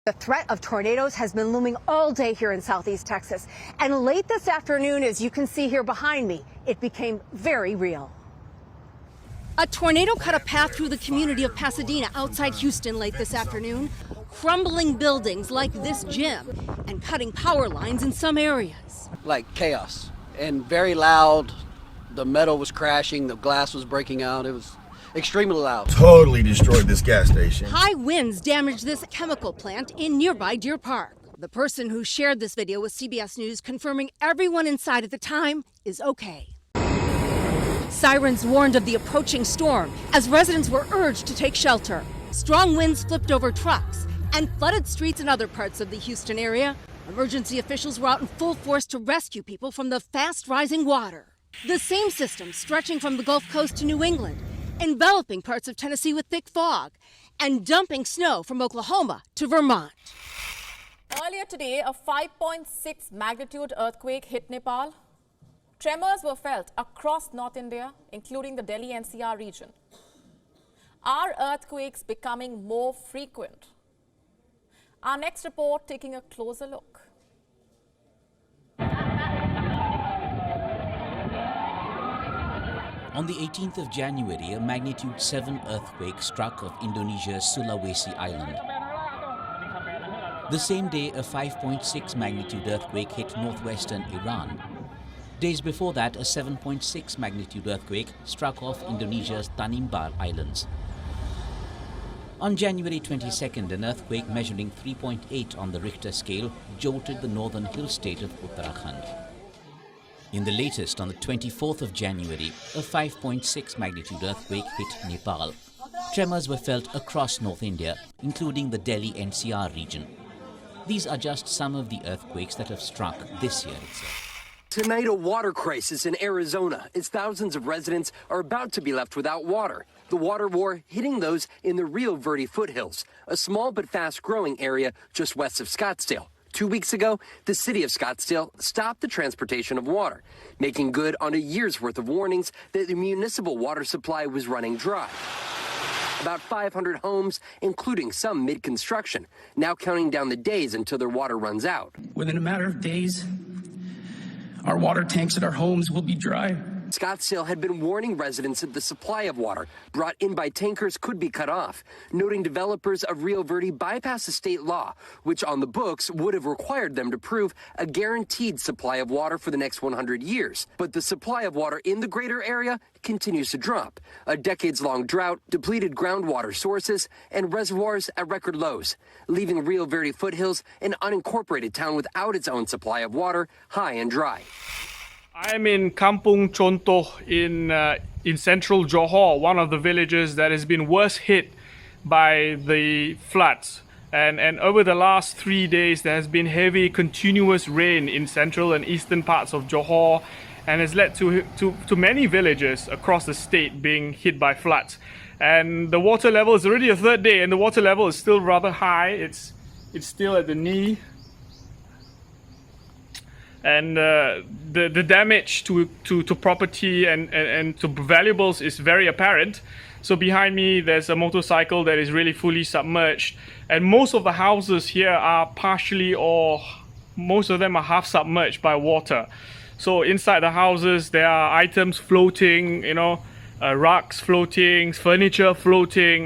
The threat of tornadoes has been looming all day here in southeast Texas. And late this afternoon, as you can see here behind me, it became very real. A tornado cut a path through the community of Pasadena outside Houston late this afternoon, crumbling buildings like this gym and cutting power lines in some areas. Like chaos and very loud. The metal was crashing, the glass was breaking out. It was extremely loud. Totally destroyed this gas station. High winds damaged this chemical plant in nearby Deer Park. The person who shared this video with CBS News confirming everyone inside at the time is okay. Sirens warned of the approaching storm as residents were urged to take shelter. Strong winds flipped over trucks and flooded streets in other parts of the Houston area. Emergency officials were out in full force to rescue people from the fast-rising water. The same system stretching from the Gulf Coast to New England, enveloping parts of Tennessee with thick fog, and dumping snow from Oklahoma to Vermont. Earlier today, a 5.6 magnitude earthquake hit Nepal. Tremors were felt across North India, including the Delhi NCR region. Are earthquakes becoming more frequent? Our next report taking a closer look. On the 18th of January, a magnitude 7 earthquake struck off Indonesia's Sulawesi island. The same day, a 5.6 magnitude earthquake hit northwestern Iran. Days before that, a 7.6 magnitude earthquake struck off Indonesia's Tanimbar Islands. On January 22nd, an earthquake measuring 3.8 on the Richter scale jolted the northern hill state of Uttarakhand. In the latest, on the 24th of January, a 5.6 magnitude earthquake hit Nepal. Tremors were felt across North India, including the Delhi NCR region. These are just some of the earthquakes that have struck this year itself. Tonight, a water crisis in Arizona as thousands of residents are about to be left without water. The water war hitting those in the Rio Verde foothills, a small but fast-growing area just west of Scottsdale. 2 weeks ago, the city of Scottsdale stopped the transportation of water, making good on a year's worth of warnings that the municipal water supply was running dry. About 500 homes, including some mid-construction, now counting down the days until their water runs out. Within a matter of days, our water tanks at our homes will be dry. Scottsdale had been warning residents that the supply of water brought in by tankers could be cut off, noting developers of Rio Verde bypassed a state law, which on the books would have required them to prove a guaranteed supply of water for the next 100 years. But the supply of water in the greater area continues to drop. A decades-long drought, depleted groundwater sources, and reservoirs at record lows, leaving Rio Verde foothills an unincorporated town without its own supply of water, high and dry. I'm in Kampung Contoh in central Johor, one of the villages that has been worst hit by the floods. And over the last 3 days, there has been heavy, continuous rain in central and eastern parts of Johor, and has led to many villages across the state being hit by floods. And the water level is already a third day, and the water level is still rather high. It's still at the knee. And the damage to property and to valuables is very apparent. So behind me, there's a motorcycle that is really fully submerged. And most of the houses here are partially, or most of them are half submerged by water. So inside the houses, there are items floating, rugs floating, furniture floating.